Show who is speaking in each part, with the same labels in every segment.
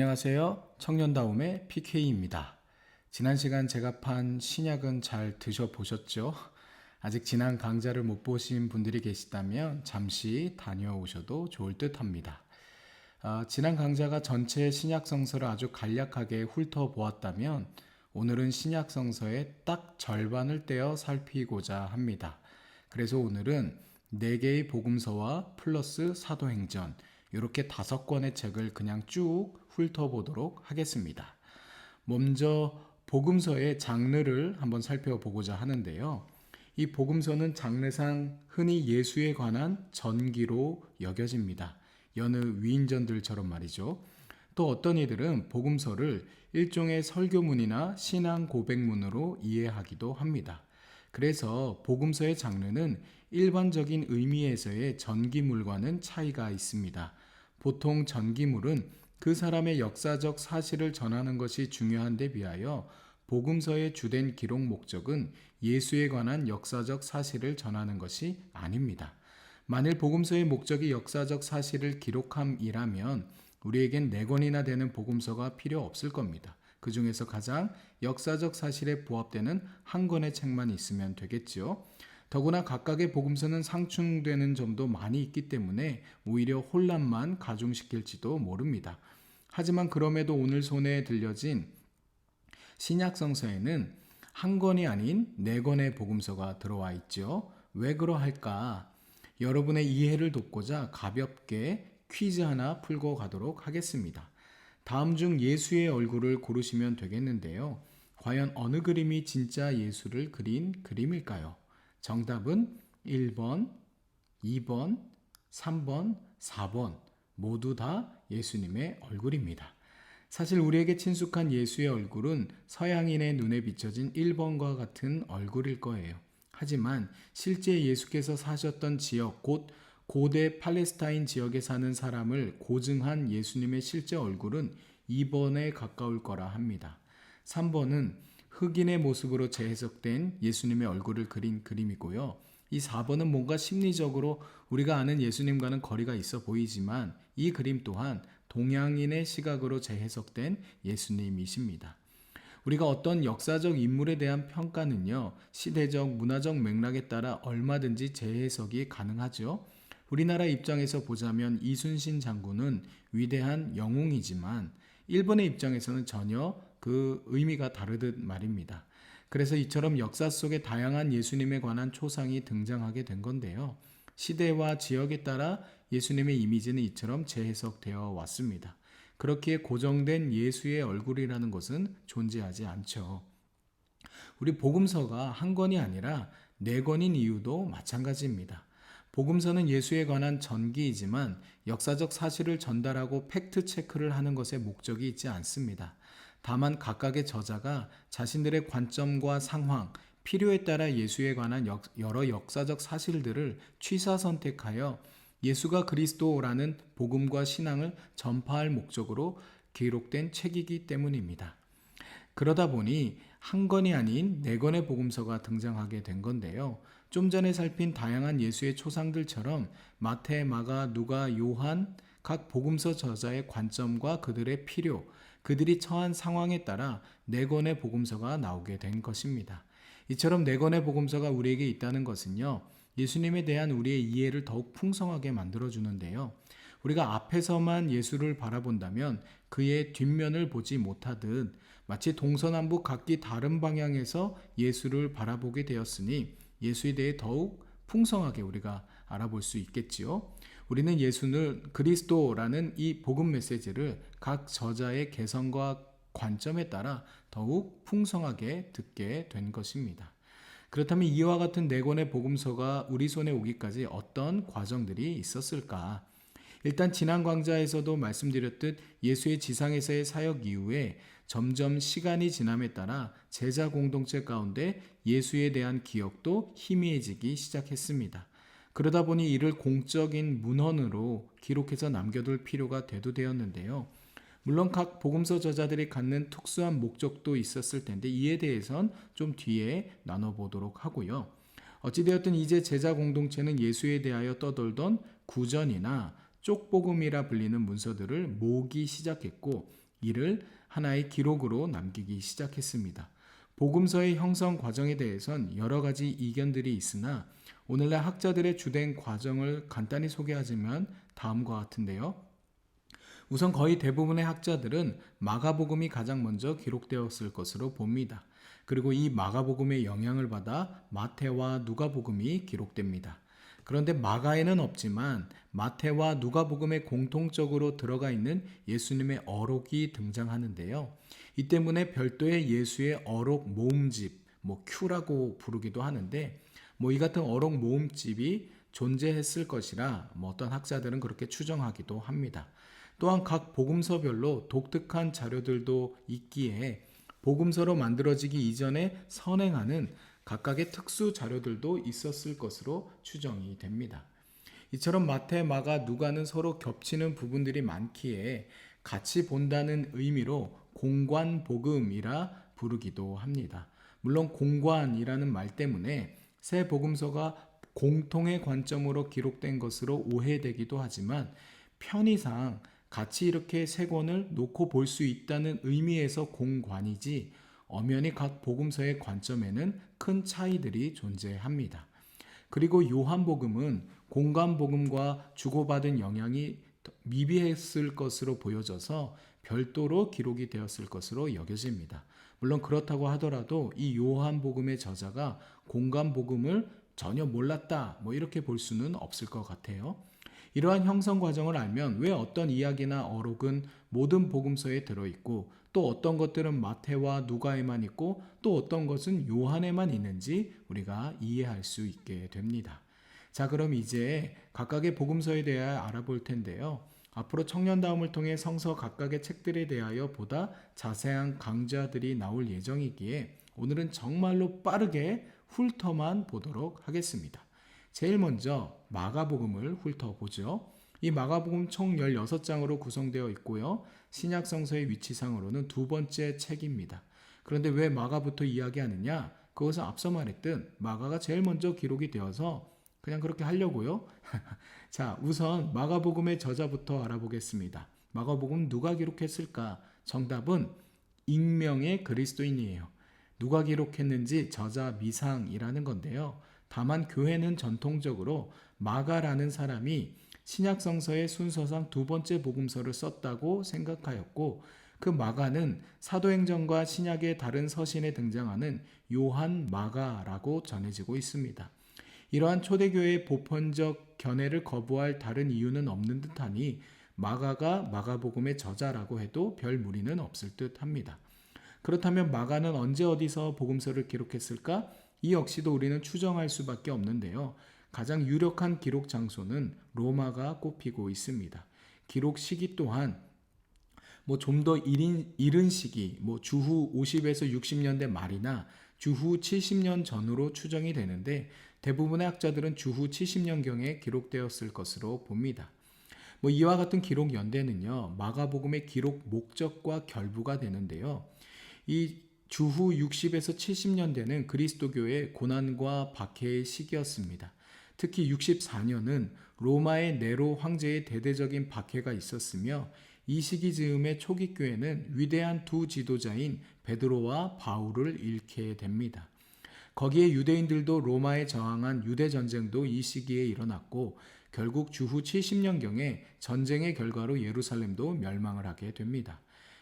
Speaker 1: 안녕하세요. 청년다움의 PK입니다. 지난 시간 제가 판 신약은 잘 드셔보셨죠? 아직 지난 강좌를 못 보신 분들이 계시다면 잠시 다녀오셔도 좋을 듯 합니다. 지난 강좌가 전체 신약 성서를 아주 간략하게 훑어보았다면 오늘은 신약 성서의 딱 절반을 떼어 살피고자 합니다. 그래서 오늘은 4개의 복음서와 플러스 사도행전 이렇게 5권의 책을 그냥 쭉 훑어보도록 하겠습니다. 먼저 복음서의 장르를 한번 살펴보고자 하는데요. 이 복음서는 장르상 흔히 예수에 관한 전기로 여겨집니다. 여느 위인전들처럼 말이죠. 또 어떤 이들은 복음서를 일종의 설교문이나 신앙 고백문으로 이해하기도 합니다. 그래서 복음서의 장르는 일반적인 의미에서의 전기물과는 차이가 있습니다. 보통 전기물은 그 사람의 역사적 사실을 전하는 것이 중요한데 비하여 복음서의 주된 기록 목적은 예수에 관한 역사적 사실을 전하는 것이 아닙니다. 만일 복음서의 목적이 역사적 사실을 기록함이라면 우리에겐 4권이나 되는 복음서가 필요 없을 겁니다. 그 중에서 가장 역사적 사실에 부합되는 한 권의 책만 있으면 되겠죠. 더구나 각각의 복음서는 상충되는 점도 많이 있기 때문에 오히려 혼란만 가중시킬지도 모릅니다. 하지만 그럼에도 오늘 손에 들려진 신약성서에는 한 권이 아닌 4권의 복음서가 들어와 있죠. 왜 그러할까? 여러분의 이해를 돕고자 가볍게 퀴즈 하나 풀고 가도록 하겠습니다. 다음 중 예수의 얼굴을 고르시면 되겠는데요. 과연 어느 그림이 진짜 예수를 그린 그림일까요? 정답은 1번, 2번, 3번, 4번 모두 다 예수님의 얼굴입니다. 사실 우리에게 친숙한 예수의 얼굴은 서양인의 눈에 비춰진 1번과 같은 얼굴일 거예요. 하지만 실제 예수께서 사셨던 지역, 곧 고대 팔레스타인 지역에 사는 사람을 고증한 예수님의 실제 얼굴은 2번에 가까울 거라 합니다. 3번은 흑인의 모습으로 재해석된 예수님의 얼굴을 그린 그림이고요. 이 4번은 뭔가 심리적으로 우리가 아는 예수님과는 거리가 있어 보이지만 이 그림 또한 동양인의 시각으로 재해석된 예수님이십니다. 우리가 어떤 역사적 인물에 대한 평가는요, 시대적, 문화적 맥락에 따라 얼마든지 재해석이 가능하죠. 우리나라 입장에서 보자면 이순신 장군은 위대한 영웅이지만 일본의 입장에서는 전혀 그 의미가 다르듯 말입니다. 그래서 이처럼 역사 속에 다양한 예수님에 관한 초상이 등장하게 된 건데요. 시대와 지역에 따라 예수님의 이미지는 이처럼 재해석되어 왔습니다. 그렇기에 고정된 예수의 얼굴이라는 것은 존재하지 않죠. 우리 복음서가 한 권이 아니라 4권인 이유도 마찬가지입니다. 복음서는 예수에 관한 전기이지만 역사적 사실을 전달하고 팩트 체크를 하는 것에 목적이 있지 않습니다. 다만 각각의 저자가 자신들의 관점과 상황, 필요에 따라 예수에 관한 여러 역사적 사실들을 취사 선택하여 예수가 그리스도라는 복음과 신앙을 전파할 목적으로 기록된 책이기 때문입니다. 그러다 보니 한 권이 아닌 4권의 복음서가 등장하게 된 건데요. 좀 전에 살핀 다양한 예수의 초상들처럼 마태, 마가, 누가, 요한 각 복음서 저자의 관점과 그들의 필요, 그들이 처한 상황에 따라 4권의 복음서가 나오게 된 것입니다. 이처럼 4권의 복음서가 우리에게 있다는 것은요, 예수님에 대한 우리의 이해를 더욱 풍성하게 만들어주는데요. 우리가 앞에서만 예수를 바라본다면 그의 뒷면을 보지 못하듯 마치 동서남북 각기 다른 방향에서 예수를 바라보게 되었으니 예수에 대해 더욱 풍성하게 우리가 알아볼 수 있겠지요. 우리는 예수는 그리스도라는 이 복음 메시지를 각 저자의 개성과 관점에 따라 더욱 풍성하게 듣게 된 것입니다. 그렇다면 이와 같은 4권의 복음서가 우리 손에 오기까지 어떤 과정들이 있었을까? 일단 지난 강좌에서도 말씀드렸듯 예수의 지상에서의 사역 이후에 점점 시간이 지남에 따라 제자 공동체 가운데 예수에 대한 기억도 희미해지기 시작했습니다. 그러다 보니 이를 공적인 문헌으로 기록해서 남겨둘 필요가 대두되었는데요. 물론 각 복음서 저자들이 갖는 특수한 목적도 있었을 텐데 이에 대해선 좀 뒤에 나눠보도록 하고요. 어찌되었든 이제 제자 공동체는 예수에 대하여 떠돌던 구전이나 쪽복음이라 불리는 문서들을 모으기 시작했고 이를 하나의 기록으로 남기기 시작했습니다. 복음서의 형성 과정에 대해선 여러 가지 이견들이 있으나 오늘날 학자들의 주된 과정을 간단히 소개하자면 다음과 같은데요. 우선 거의 대부분의 학자들은 마가복음이 가장 먼저 기록되었을 것으로 봅니다. 그리고 이 마가복음의 영향을 받아 마태와 누가복음이 기록됩니다. 그런데 마가에는 없지만 마태와 누가복음에 공통적으로 들어가 있는 예수님의 어록이 등장하는데요. 이 때문에 별도의 예수의 어록 모음집, 큐라고 부르기도 하는데 이 같은 어록 모음집이 존재했을 것이라 어떤 학자들은 그렇게 추정하기도 합니다. 또한 각 복음서별로 독특한 자료들도 있기에 복음서로 만들어지기 이전에 선행하는 각각의 특수 자료들도 있었을 것으로 추정이 됩니다. 이처럼 마태, 마가, 누가는 서로 겹치는 부분들이 많기에 같이 본다는 의미로 공관복음이라 부르기도 합니다. 물론 공관이라는 말 때문에 세 복음서가 공통의 관점으로 기록된 것으로 오해되기도 하지만 편의상 같이 이렇게 세 권을 놓고 볼 수 있다는 의미에서 공관이지 엄연히 각 복음서의 관점에는 큰 차이들이 존재합니다. 그리고 요한복음은 공관복음과 주고받은 영향이 미비했을 것으로 보여져서 별도로 기록이 되었을 것으로 여겨집니다. 물론 그렇다고 하더라도 이 요한복음의 저자가 공관복음을 전혀 몰랐다 이렇게 볼 수는 없을 것 같아요. 이러한 형성 과정을 알면 왜 어떤 이야기나 어록은 모든 복음서에 들어있고 또 어떤 것들은 마태와 누가에만 있고 또 어떤 것은 요한에만 있는지 우리가 이해할 수 있게 됩니다. 자, 그럼 이제 각각의 복음서에 대하여 알아볼 텐데요. 앞으로 청년다움을 통해 성서 각각의 책들에 대하여 보다 자세한 강좌들이 나올 예정이기에 오늘은 정말로 빠르게 훑어만 보도록 하겠습니다. 제일 먼저 마가복음을 훑어보죠. 이 마가복음 총 16장으로 구성되어 있고요. 신약 성서의 위치상으로는 두 번째 책입니다. 그런데 왜 마가부터 이야기하느냐? 그것은 앞서 말했듯 마가가 제일 먼저 기록이 되어서 그냥 그렇게 하려고요. 자, 우선 마가복음의 저자부터 알아보겠습니다. 마가복음 누가 기록했을까? 정답은 익명의 그리스도인이에요. 누가 기록했는지 저자 미상이라는 건데요. 다만 교회는 전통적으로 마가라는 사람이 신약성서의 순서상 두 번째 복음서를 썼다고 생각하였고 그 마가는 사도행전과 신약의 다른 서신에 등장하는 요한 마가라고 전해지고 있습니다. 이러한 초대교회의 보편적 견해를 거부할 다른 이유는 없는 듯하니 마가가 마가복음의 저자라고 해도 별 무리는 없을 듯합니다. 그렇다면 마가는 언제 어디서 복음서를 기록했을까? 이 역시도 우리는 추정할 수밖에 없는데요. 가장 유력한 기록 장소는 로마가 꼽히고 있습니다. 기록 시기 또한 좀 더 이른 시기, 주후 50에서 60년대 말이나 주후 70년 전으로 추정이 되는데 대부분의 학자들은 주후 70년경에 기록되었을 것으로 봅니다. 이와 같은 기록 연대는요, 마가복음의 기록 목적과 결부가 되는데요. 이 주후 60에서 70년대는 그리스도교의 고난과 박해의 시기였습니다. 특히 64년은 로마의 네로 황제의 대대적인 박해가 있었으며 이 시기 즈음의 초기 교회는 위대한 두 지도자인 베드로와 바울을 잃게 됩니다. 거기에 유대인들도 로마에 저항한 유대 전쟁도 이 시기에 일어났고 결국 주후 70년경에 전쟁의 결과로 예루살렘도 멸망을 하게 됩니다.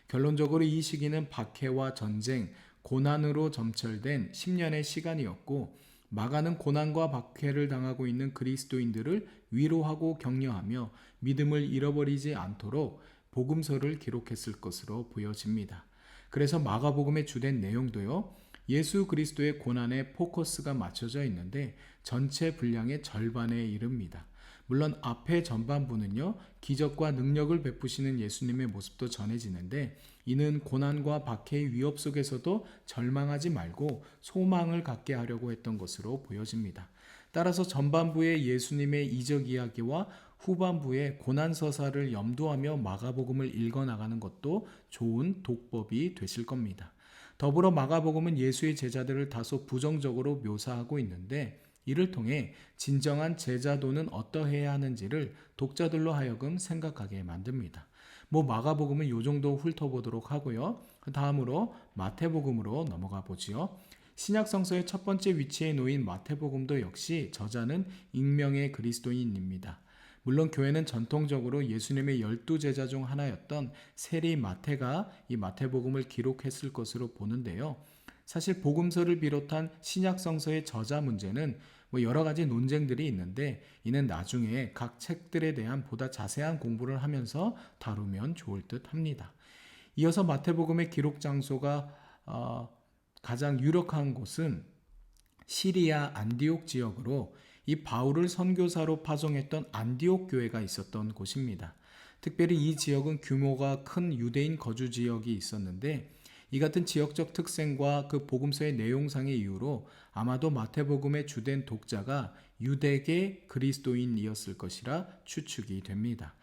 Speaker 1: 결론적으로 이 시기는 박해와 전쟁, 고난으로 점철된 10년의 시간이었고 마가는 고난과 박해를 당하고 있는 그리스도인들을 위로하고 격려하며 믿음을 잃어버리지 않도록 복음서를 기록했을 것으로 보여집니다. 그래서 마가복음의 주된 내용도요. 예수 그리스도의 고난에 포커스가 맞춰져 있는데 전체 분량의 절반에 이릅니다. 물론 앞의 전반부는요. 기적과 능력을 베푸시는 예수님의 모습도 전해지는데 이는 고난과 박해의 위협 속에서도 절망하지 말고 소망을 갖게 하려고 했던 것으로 보여집니다. 따라서 전반부의 예수님의 이적 이야기와 후반부의 고난 서사를 염두하며 마가복음을 읽어나가는 것도 좋은 독법이 되실 겁니다. 더불어 마가복음은 예수의 제자들을 다소 부정적으로 묘사하고 있는데 이를 통해 진정한 제자도는 어떠해야 하는지를 독자들로 하여금 생각하게 만듭니다. 뭐 마가복음은 요 정도 훑어보도록 하고요. 그 다음으로 마태복음으로 넘어가 보지요. 신약 성서의 첫 번째 위치에 놓인 마태복음도 역시 저자는 익명의 그리스도인입니다. 물론 교회는 전통적으로 예수님의 12제자 중 하나였던 세리 마태가 이 마태복음을 기록했을 것으로 보는데요. 사실 복음서를 비롯한 신약 성서의 저자 문제는 여러 가지 논쟁들이 있는데 이는 나중에 각 책들에 대한 보다 자세한 공부를 하면서 다루면 좋을 듯 합니다. 이어서 마태복음의 기록 장소가 가장 유력한 곳은 시리아 안디옥 지역으로 이 바울을 선교사로 파송했던 안디옥 교회가 있었던 곳입니다. 특별히 이 지역은 규모가 큰 유대인 거주 지역이 있었는데 이 같은 지역적 특성과 그 복음서의 내용상의 이유로 아마도 마태복음의 주된 독자가 유대계 그리스도인이었을 것이라 추측이 됩니다.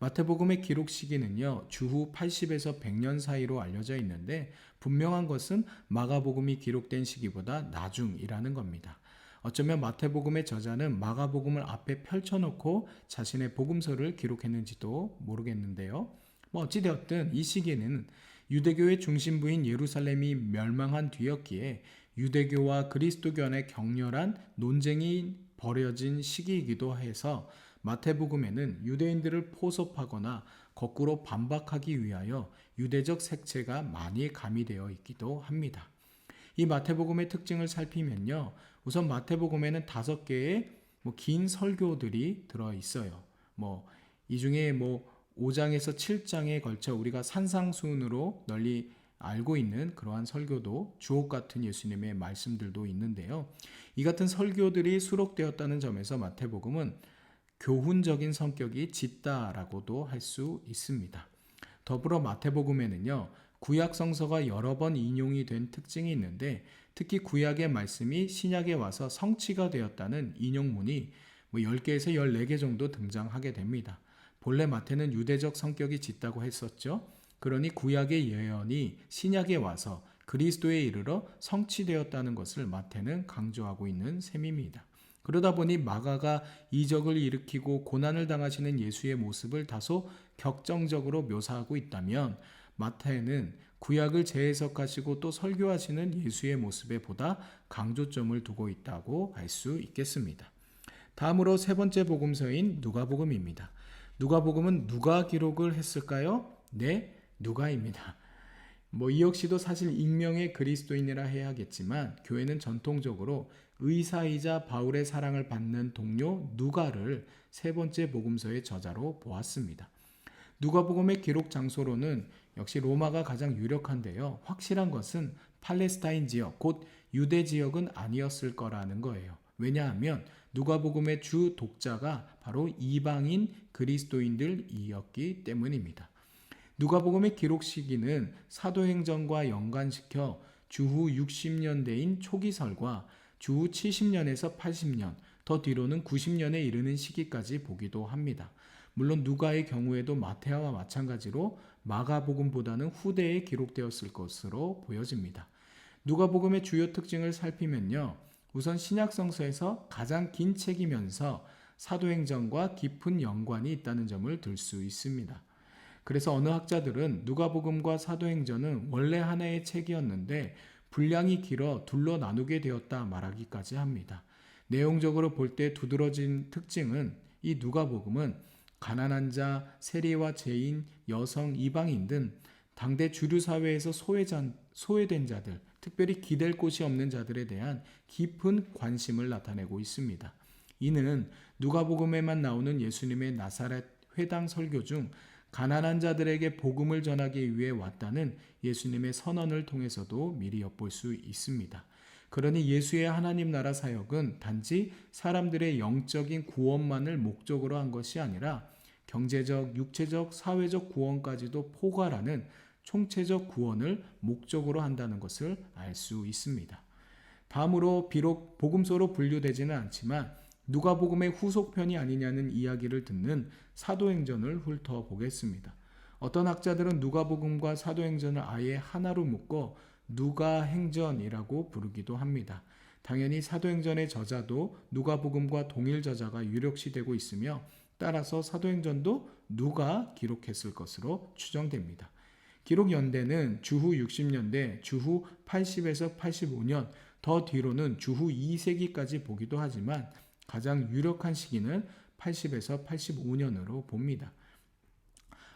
Speaker 1: 마태복음의 기록 시기는요, 주후 80에서 100년 사이로 알려져 있는데 분명한 것은 마가복음이 기록된 시기보다 나중이라는 겁니다. 어쩌면 마태복음의 저자는 마가복음을 앞에 펼쳐놓고 자신의 복음서를 기록했는지도 모르겠는데요. 어찌되었든 이 시기는 유대교의 중심부인 예루살렘이 멸망한 뒤였기에 유대교와 그리스도교 간의 격렬한 논쟁이 벌어진 시기이기도 해서 마태복음에는 유대인들을 포섭하거나 거꾸로 반박하기 위하여 유대적 색채가 많이 가미되어 있기도 합니다. 이 마태복음의 특징을 살피면요. 우선 마태복음에는 5개의 긴 설교들이 들어 있어요. 이 중에 5장에서 7장에 걸쳐 우리가 산상수훈으로 널리 알고 있는 그러한 설교도 주옥 같은 예수님의 말씀들도 있는데요. 이 같은 설교들이 수록되었다는 점에서 마태복음은 교훈적인 성격이 짙다라고도 할 수 있습니다. 더불어 마태복음에는요. 구약 성서가 여러 번 인용이 된 특징이 있는데 특히 구약의 말씀이 신약에 와서 성취가 되었다는 인용문이 10개에서 14개 정도 등장하게 됩니다. 본래 마태는 유대적 성격이 짙다고 했었죠. 그러니 구약의 예언이 신약에 와서 그리스도에 이르러 성취되었다는 것을 마태는 강조하고 있는 셈입니다. 그러다 보니 마가가 이적을 일으키고 고난을 당하시는 예수의 모습을 다소 격정적으로 묘사하고 있다면 마태는 구약을 재해석하시고 또 설교하시는 예수의 모습에 보다 강조점을 두고 있다고 할 수 있겠습니다. 다음으로 세 번째 복음서인 누가복음입니다. 누가복음은 누가 기록을 했을까요? 네, 누가입니다. 이 역시도 사실 익명의 그리스도인이라 해야겠지만 교회는 전통적으로 의사이자 바울의 사랑을 받는 동료 누가를 세 번째 복음서의 저자로 보았습니다. 누가복음의 기록 장소로는 역시 로마가 가장 유력한데요. 확실한 것은 팔레스타인 지역, 곧 유대 지역은 아니었을 거라는 거예요. 왜냐하면 누가복음의 주 독자가 바로 이방인 그리스도인들이었기 때문입니다. 누가복음의 기록 시기는 사도행전과 연관시켜 주후 60년대인 초기설과 주후 70년에서 80년, 더 뒤로는 90년에 이르는 시기까지 보기도 합니다. 물론 누가의 경우에도 마태와 마찬가지로 마가복음보다는 후대에 기록되었을 것으로 보여집니다. 누가복음의 주요 특징을 살피면요. 우선 신약성서에서 가장 긴 책이면서 사도행전과 깊은 연관이 있다는 점을 들 수 있습니다. 그래서 어느 학자들은 누가복음과 사도행전은 원래 하나의 책이었는데 분량이 길어 둘로 나누게 되었다 말하기까지 합니다. 내용적으로 볼 때 두드러진 특징은 이 누가복음은 가난한 자, 세리와 죄인, 여성, 이방인 등 당대 주류 사회에서 소외된 자들, 특별히 기댈 곳이 없는 자들에 대한 깊은 관심을 나타내고 있습니다. 이는 누가복음에만 나오는 예수님의 나사렛 회당 설교 중 가난한 자들에게 복음을 전하기 위해 왔다는 예수님의 선언을 통해서도 미리 엿볼 수 있습니다. 그러니 예수의 하나님 나라 사역은 단지 사람들의 영적인 구원만을 목적으로 한 것이 아니라 경제적, 육체적, 사회적 구원까지도 포괄하는 총체적 구원을 목적으로 한다는 것을 알 수 있습니다. 다음으로 비록 복음서로 분류되지는 않지만 누가복음의 후속편이 아니냐는 이야기를 듣는 사도행전을 훑어보겠습니다. 어떤 학자들은 누가복음과 사도행전을 아예 하나로 묶어 누가행전이라고 부르기도 합니다. 당연히 사도행전의 저자도 누가복음과 동일 저자가 유력시되고 있으며 따라서 사도행전도 누가 기록했을 것으로 추정됩니다. 기록 연대는 주후 60년대, 주후 80에서 85년, 더 뒤로는 주후 2세기까지 보기도 하지만 가장 유력한 시기는 80에서 85년으로 봅니다.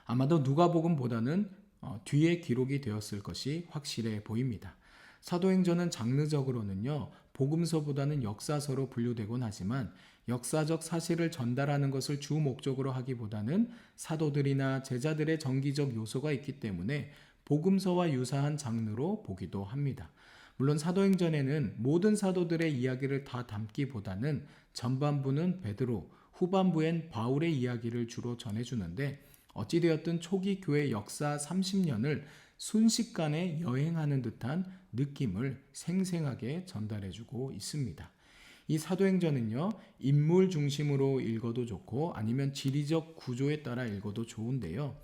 Speaker 1: 아마도 누가복음보다는 뒤에 기록이 되었을 것이 확실해 보입니다. 사도행전은 장르적으로는요, 복음서보다는 역사서로 분류되곤 하지만 역사적 사실을 전달하는 것을 주 목적으로 하기보다는 사도들이나 제자들의 정기적 요소가 있기 때문에 복음서와 유사한 장르로 보기도 합니다. 물론 사도행전에는 모든 사도들의 이야기를 다 담기보다는 전반부는 베드로, 후반부엔 바울의 이야기를 주로 전해주는데 어찌되었든 초기 교회 역사 30년을 순식간에 여행하는 듯한 느낌을 생생하게 전달해주고 있습니다. 이 사도행전은요, 인물 중심으로 읽어도 좋고 아니면 지리적 구조에 따라 읽어도 좋은데요.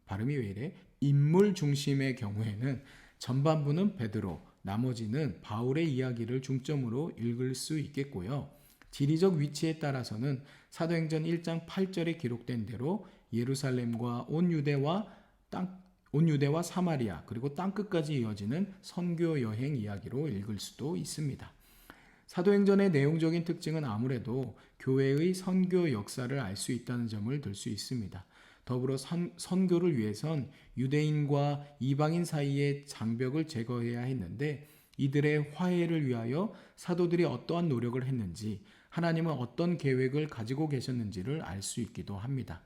Speaker 1: 발음이 왜 이래? 인물 중심의 경우에는 전반부는 베드로, 나머지는 바울의 이야기를 중점으로 읽을 수 있겠고요. 지리적 위치에 따라서는 사도행전 1장 8절에 기록된 대로 예루살렘과 온 유대와 사마리아 그리고 땅끝까지 이어지는 선교 여행 이야기로 읽을 수도 있습니다. 사도행전의 내용적인 특징은 아무래도 교회의 선교 역사를 알 수 있다는 점을 들 수 있습니다. 더불어 선교를 위해선 유대인과 이방인 사이의 장벽을 제거해야 했는데 이들의 화해를 위하여 사도들이 어떠한 노력을 했는지 하나님은 어떤 계획을 가지고 계셨는지를 알 수 있기도 합니다.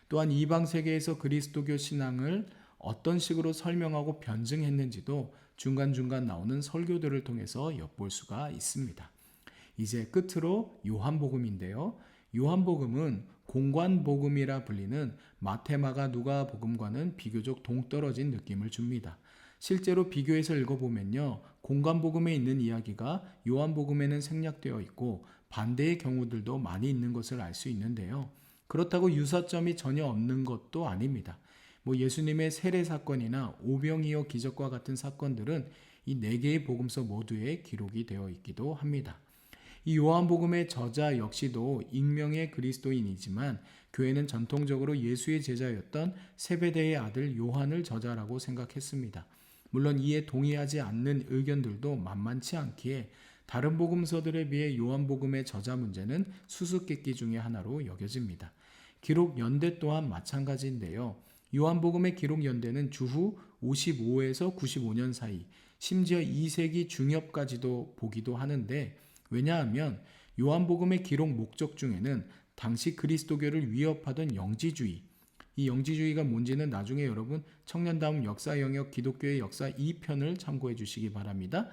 Speaker 1: 또한 이방 세계에서 그리스도교 신앙을 어떤 식으로 설명하고 변증했는지도 중간중간 나오는 설교들을 통해서 엿볼 수가 있습니다. 이제 끝으로 요한복음인데요. 요한복음은 공관복음이라 불리는 마태, 마가, 누가 복음과는 비교적 동떨어진 느낌을 줍니다. 실제로 비교해서 읽어보면요. 공관복음에 있는 이야기가 요한복음에는 생략되어 있고 반대의 경우들도 많이 있는 것을 알 수 있는데요. 그렇다고 유사점이 전혀 없는 것도 아닙니다. 예수님의 세례 사건이나 오병이어 기적과 같은 사건들은 이 4개의 복음서 모두에 기록이 되어 있기도 합니다. 이 요한복음의 저자 역시도 익명의 그리스도인이지만 교회는 전통적으로 예수의 제자였던 세베대의 아들 요한을 저자라고 생각했습니다. 물론 이에 동의하지 않는 의견들도 만만치 않기에 다른 복음서들에 비해 요한복음의 저자 문제는 수수께끼 중의 하나로 여겨집니다. 기록 연대 또한 마찬가지인데요. 요한복음의 기록 연대는 주후 55에서 95년 사이, 심지어 2세기 중엽까지도 보기도 하는데 왜냐하면 요한복음의 기록 목적 중에는 당시 그리스도교를 위협하던 영지주의, 이 영지주의가 뭔지는 나중에 여러분 청년다움 역사 영역 기독교의 역사 2편을 참고해 주시기 바랍니다.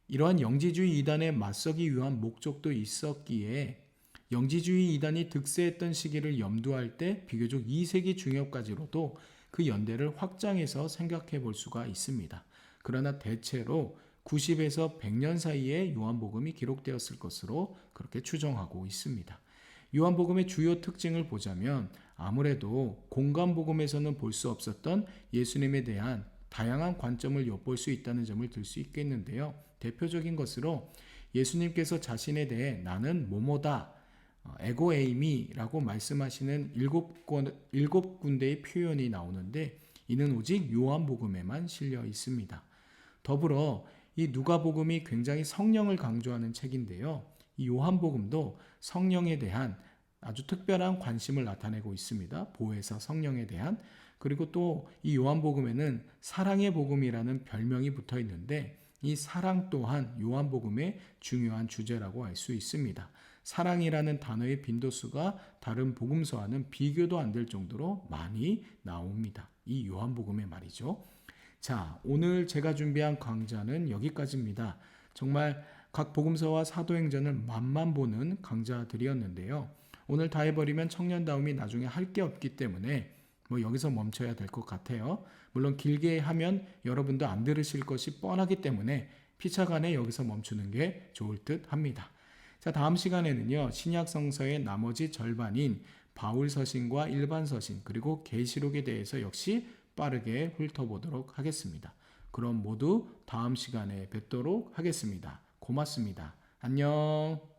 Speaker 1: 이러한 영지주의 이단에 맞서기 위한 목적도 있었기에 영지주의 이단이 득세했던 시기를 염두할 때 비교적 2세기 중엽까지로도 그 연대를 확장해서 생각해 볼 수가 있습니다. 그러나 대체로 90에서 100년 사이에 요한복음이 기록되었을 것으로 그렇게 추정하고 있습니다. 요한복음의 주요 특징을 보자면 아무래도 공관복음에서는 볼 수 없었던 예수님에 대한 다양한 관점을 엿볼 수 있다는 점을 들 수 있겠는데요. 대표적인 것으로 예수님께서 자신에 대해 나는 뭐뭐다, 에고에이미라고 말씀하시는 7군데의 표현이 나오는데 이는 오직 요한복음에만 실려 있습니다. 더불어 이 누가복음이 굉장히 성령을 강조하는 책인데요. 이 요한복음도 성령에 대한 아주 특별한 관심을 나타내고 있습니다. 보혜사 성령에 대한. 그리고 또 이 요한복음에는 사랑의 복음이라는 별명이 붙어 있는데 이 사랑 또한 요한복음의 중요한 주제라고 알 수 있습니다. 사랑이라는 단어의 빈도수가 다른 복음서와는 비교도 안 될 정도로 많이 나옵니다. 이 요한복음에 말이죠. 자, 오늘 제가 준비한 강좌는 여기까지입니다. 정말 각 복음서와 사도행전을 맛만 보는 강좌들이었는데요. 오늘 다 해버리면 청년다움이 나중에 할 게 없기 때문에 여기서 멈춰야 될 것 같아요. 물론 길게 하면 여러분도 안 들으실 것이 뻔하기 때문에 피차간에 여기서 멈추는 게 좋을 듯 합니다. 자, 다음 시간에는요. 신약 성서의 나머지 절반인 바울 서신과 일반 서신 그리고 계시록에 대해서 역시 빠르게 훑어보도록 하겠습니다. 그럼 모두 다음 시간에 뵙도록 하겠습니다. 고맙습니다. 안녕.